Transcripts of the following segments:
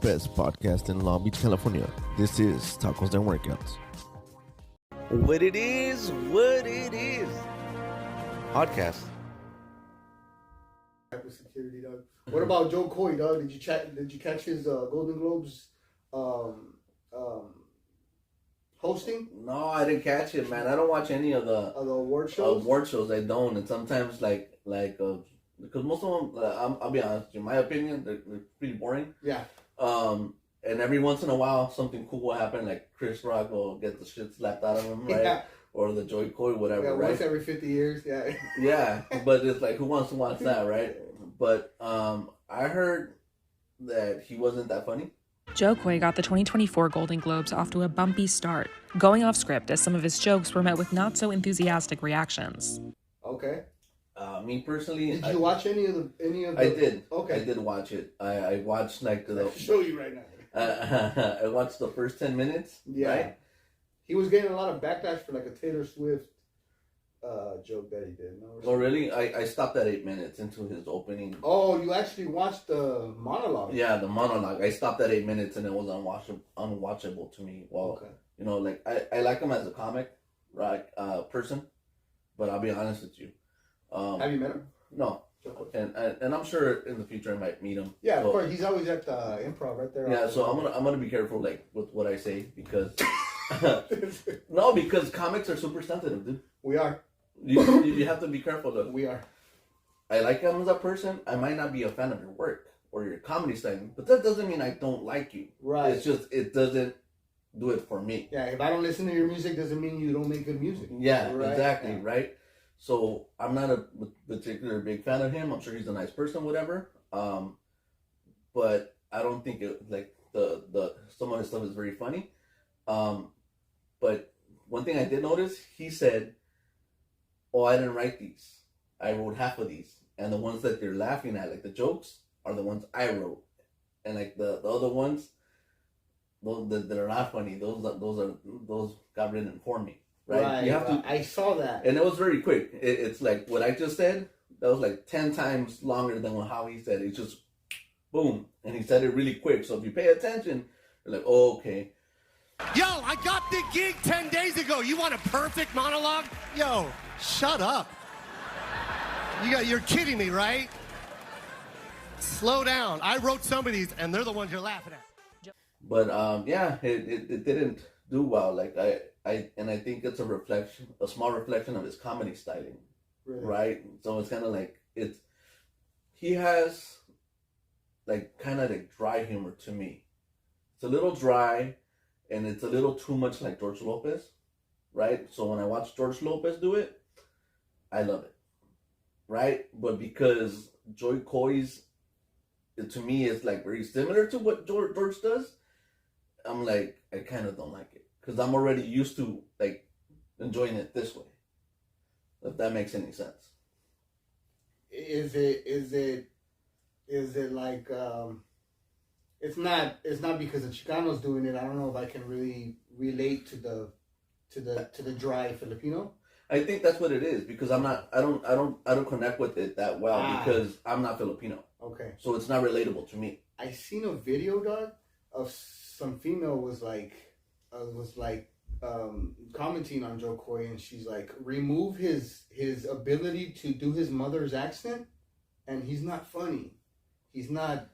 best podcast in Long Beach, California. This is Tacos and Workouts. What it is. Podcast. With security, dog. What about Joe Koy, dog? Did you catch his Golden Globes hosting? No, I didn't catch it, man. I don't watch any of the award shows. I don't, and sometimes because most of them, I'll be honest, in my opinion, they're pretty boring. Yeah. And every once in a while, something cool will happen, like Chris Rock will get the shit slapped out of him, right? Yeah. Or the Joy Coy, whatever, right? Once every 50 years, yeah. Yeah, but it's like, who wants to watch that, right? But I heard that he wasn't that funny. Joe Koy got the 2024 Golden Globes off to a bumpy start, going off script as some of his jokes were met with not so enthusiastic reactions. Okay. Me personally, did you watch any of the? I did. Okay. I did watch it. I watched like the. I'll show you right now. I watched the first 10 minutes. Yeah. Right? He was getting a lot of backlash for like a Taylor Swift joke that he did. No, oh really? I stopped at 8 minutes into his opening. Oh, you actually watched the monologue? Yeah, the monologue. I stopped at 8 minutes and it was unwatchable to me. Well, okay. You know, like I like him as a comic, right? Person, but I'll be honest with you. Have you met him? No. And I'm sure in the future I might meet him. Yeah, so, of course. He's always at the Improv right there. Yeah, so I'm gonna be careful like with what I say because no, because comics are super sensitive, dude. We are. You have to be careful though. We are. I like him as a person. I might not be a fan of your work or your comedy style, but that doesn't mean I don't like you. Right. It's just it doesn't do it for me. Yeah, if I don't listen to your music, doesn't mean you don't make good music. Yeah, right? exactly, yeah. So I'm not a particular big fan of him. I'm sure he's a nice person, whatever. But I don't think it like the some of his stuff is very funny. But one thing I did notice, he said, "Oh, I didn't write these. I wrote half of these, and the ones that they're laughing at, like the jokes, are the ones I wrote, and like the other ones, those that are not funny, those got written for me." Right? You have to. I saw that, and it was very quick. It's like what I just said. That was like 10 times longer than how he said it. It's just boom, and he said it really quick. So if you pay attention, you're like, oh, okay. Yo, I got the gig 10 days ago. You want a perfect monologue? Yo, shut up. You're kidding me, right? Slow down. I wrote some of these, and they're the ones you're laughing at. But yeah, it didn't do well. Like I think it's a small reflection of his comedy styling, really? Right? So it's kind of like he has like kind of like dry humor to me. It's a little dry, and it's a little too much like George Lopez, right? So when I watch George Lopez do it, I love it, right? But because Joy Coy's, to me, is like very similar to what George does, I'm like, I kind of don't like it. Because I'm already used to like enjoying it this way. If that makes any sense. Is it like it's not because the Chicano's doing it. I don't know if I can really relate to the dry Filipino. I think that's what it is because I don't connect with it that well because I'm not Filipino. Okay. So it's not relatable to me. I seen a video, dog, of some female was commenting on Joe Coy, and she's like, remove his ability to do his mother's accent, and he's not funny. He's not,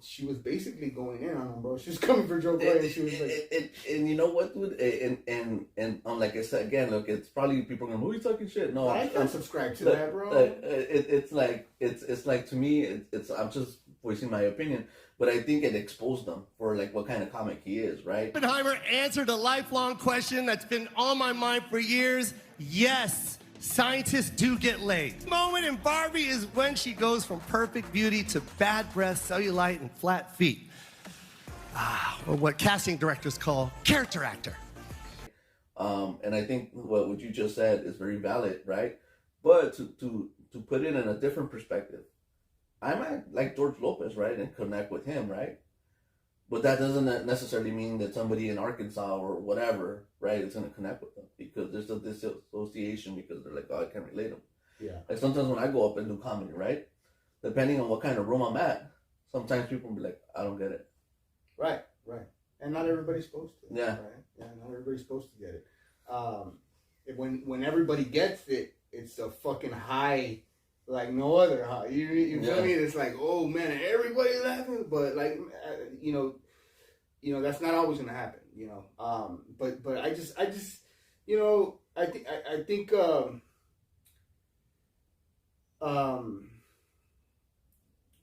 she was basically going in on him, bro. She was coming for Joe Coy, and she was like, and you know what, dude? And like I said again, look, it's probably people are going, who are you talking shit? No, I can't subscribe to that, bro. It's like to me, I'm just voicing my opinion. But I think it exposed them for like what kind of comic he is, right? Oppenheimer answered a lifelong question that's been on my mind for years. Yes, scientists do get laid. The moment in Barbie is when she goes from perfect beauty to bad breath, cellulite, and flat feet. Or what casting directors call character actor. And I think what you just said is very valid, right? But to put it in a different perspective, I might like George Lopez, right, and connect with him, right? But that doesn't necessarily mean that somebody in Arkansas or whatever, right, is going to connect with them because there's a disassociation because they're like, oh, I can't relate them. Yeah. Like sometimes when I go up and do comedy, right, depending on what kind of room I'm at, sometimes people will be like, I don't get it. Right. And not everybody's supposed to. Yeah. Right? Yeah, not everybody's supposed to get it. When everybody gets it, it's a fucking high like no other high. You feel me? It's like, oh man, everybody's laughing, but like you know that's not always gonna happen. You know, but I just you know I think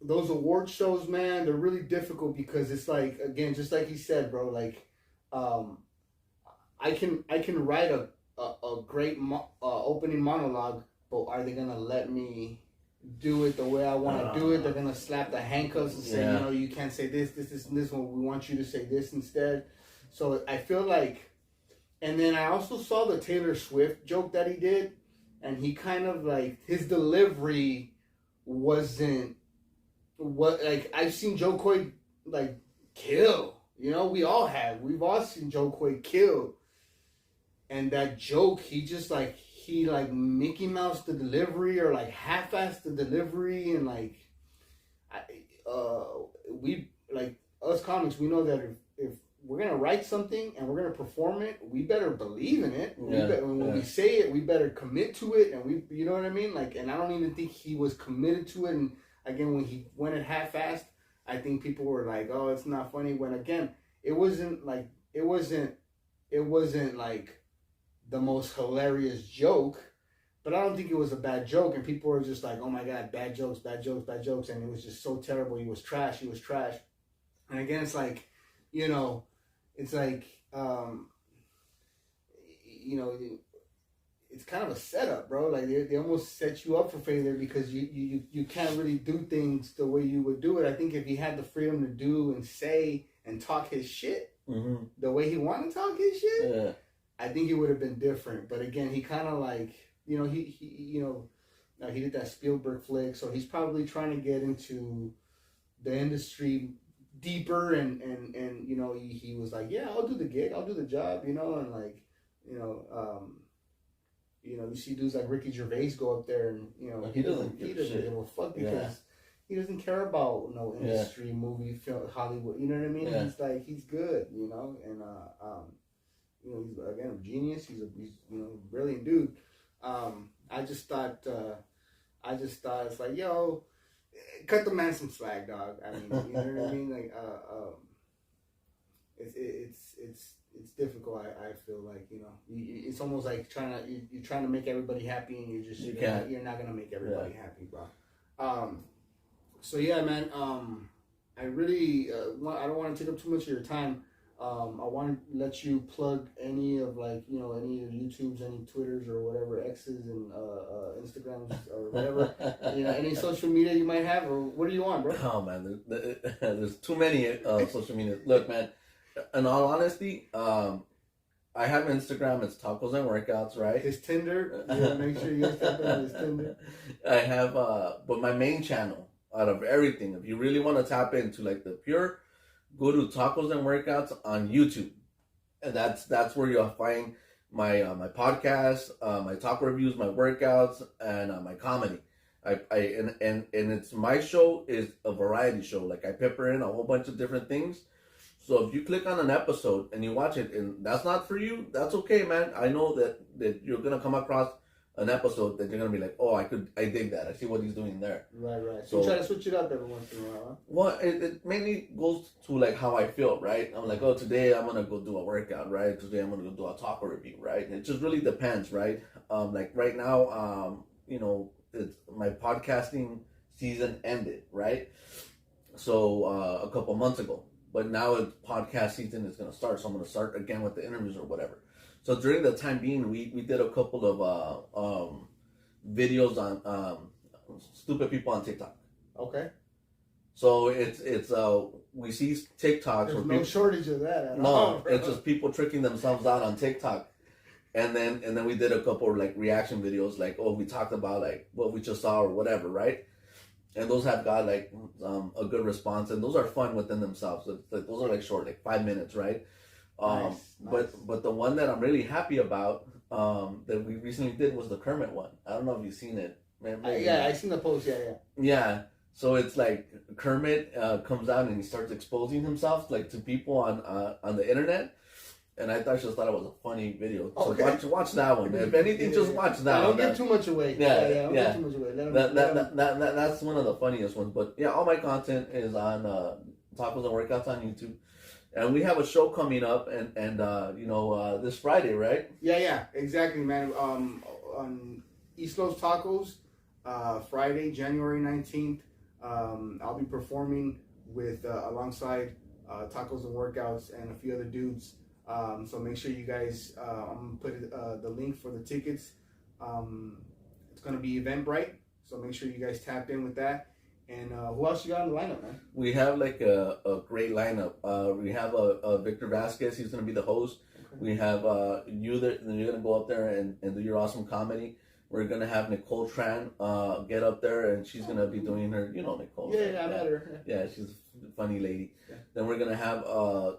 those award shows, man, they're really difficult because it's like, again, just like he said, bro, like, I can write a great opening monologue, but are they gonna let me do it the way I want to do it? They're gonna slap the handcuffs and say, you know, you can't say this, and this one. We want you to say this instead. So I feel like, and then I also saw the Taylor Swift joke that he did, and he kind of like his delivery wasn't what like I've seen Joe Coy like kill. You know, we've all seen Joe Coy kill. And that joke, he Mickey Mouse the delivery or like half-assed the delivery, and like we like us comics, we know that if we're gonna write something and we're gonna perform it, we better believe in it. When we say it, we better commit to it, and you know what I mean? Like, and I don't even think he was committed to it. And again, when he went at half-assed, I think people were like, "Oh, it's not funny." When again, it wasn't like the most hilarious joke, but I don't think it was a bad joke. And people were just like, "Oh my god, bad jokes," and it was just so terrible. He was trash. And again, it's like, you know, it's like, you know, it's kind of a setup, bro. Like they almost set you up for failure because you can't really do things the way you would do it. I think if he had the freedom to do and say and talk his shit the way he wanted to talk his shit, I think it would have been different. But again, he kind of like, you know, he did that Spielberg flick, so he's probably trying to get into the industry deeper, and you know, he was like, yeah, I'll do the gig, I'll do the job, you know, and like, you know, you see dudes like Ricky Gervais go up there, and you know, he doesn't give a fuck because he doesn't care about no industry, movie, film, Hollywood. You know what I mean? He's like, he's good, you know, and you know, he's again a genius. He's you know, brilliant dude. I just thought it's like, yo, cut the man some slack, dog. I mean, you know what I mean? Like, it's difficult. I feel like, you know, it's almost like you're trying to make everybody happy, and you're not gonna make everybody happy, bro. So yeah, man. I really I don't want to take up too much of your time. I want to let you plug any of, like, you know, any of your YouTubes, any Twitters or whatever, X's and Instagrams or whatever, you know, any social media you might have, or what do you want, bro? Oh man, there's too many social media. Look, man, in all honesty, I have Instagram. It's Tacos and Workouts, right? His Tinder. You gotta make sure you guys tap into his Tinder. I have, but my main channel out of everything, if you really want to tap into like the pure, go to Tacos and Workouts on YouTube, and that's where you'll find my my podcast, my taco reviews, my workouts, and my comedy. And it's my show is a variety show. Like, I pepper in a whole bunch of different things. So if you click on an episode and you watch it, and that's not for you, that's okay, man. I know that you're gonna come across an episode that you're gonna be like, oh, I dig that. I see what he's doing there. Right. So you try to switch it up every once in a while, huh? Well, it mainly goes to like how I feel, right? I'm like, oh, today I'm gonna go do a workout, right? Today I'm gonna go do a taco review, right? It just really depends, right? Like right now, you know, it's my podcasting season ended, right? So a couple months ago, but now it's podcast season is gonna start, so I'm gonna start again with the interviews or whatever. So during the time being, we did a couple of videos on stupid people on TikTok. Okay. So it's we see TikToks. There's no shortage of that. No, it's just people tricking themselves out on TikTok, and then we did a couple of like reaction videos, like, oh, we talked about like what we just saw or whatever, right? And those have got like a good response, and those are fun within themselves. Like, those are like short, like 5 minutes, right? Nice. But the one that I'm really happy about that we recently did was the Kermit one. I don't know if you've seen it. Yeah, I seen the post. Yeah. Yeah. So it's like Kermit comes out and he starts exposing himself like to people on the internet. And I just thought it was a funny video. So watch that one. If anything, just watch that one. Don't give too much away. Don't give too much away. That's one of the funniest ones. But yeah, all my content is on Tacos and Workouts on YouTube. And we have a show coming up, and this Friday, right? Yeah, exactly, man. On East Los Tacos, Friday, January 19th, I'll be performing with alongside Tacos and Workouts and a few other dudes. So make sure you guys, I'm gonna put the link for the tickets. It's gonna be Eventbrite, so make sure you guys tap in with that. And who else you got on the lineup, man? We have like a great lineup. We have Victor Vasquez. He's going to be the host. Okay. We have you're going to go up there and do your awesome comedy. We're going to have Nicole Tran get up there, and she's going to be doing her, Nicole. Yeah, I met her. Yeah, she's a funny lady. Yeah. Then we're going to have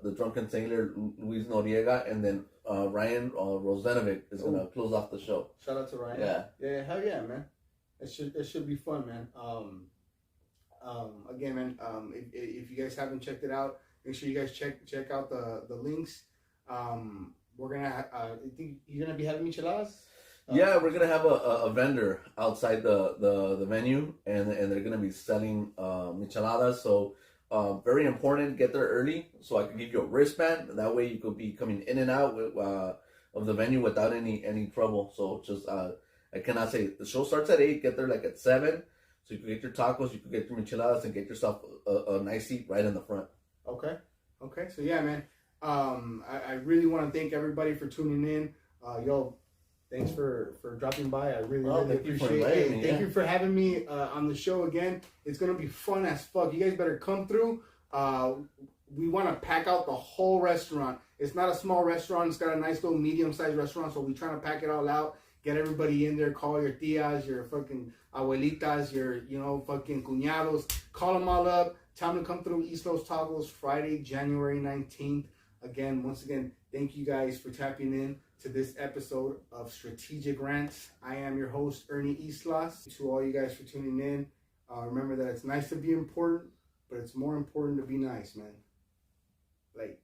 the Drunken Sailor, Luis Noriega, and then Ryan Rosenovic is going to close off the show. Shout out to Ryan. Yeah, hell yeah, man. It should be fun, man. Again, man, if you guys haven't checked it out, make sure you guys check out the links. We're gonna I think you're gonna be having micheladas. Yeah, we're gonna have a vendor outside the venue, and they're gonna be selling micheladas. So very important, get there early so I can give you a wristband. That way you could be coming in and out of the venue without any trouble. So just I cannot say the show starts at 8. Get there like at 7. So you can get your tacos, you can get your micheladas, and get yourself a nice seat right in the front. Okay. So yeah, man. I really want to thank everybody for tuning in. Thanks for dropping by. I really appreciate it. Thank you for having me on the show again. It's gonna be fun as fuck. You guys better come through. We want to pack out the whole restaurant. It's not a small restaurant. It's got a nice little medium-sized restaurant. So we're trying to pack it all out. Get everybody in there. Call your tias, your fucking abuelitas, your, fucking cuñados. Call them all up. Tell them to come through East Los Tacos Friday, January 19th. Once again, thank you guys for tapping in to this episode of Strategic Rants. I am your host, Ernie Islas. To all you guys for tuning in, remember that it's nice to be important, but it's more important to be nice, man. Like,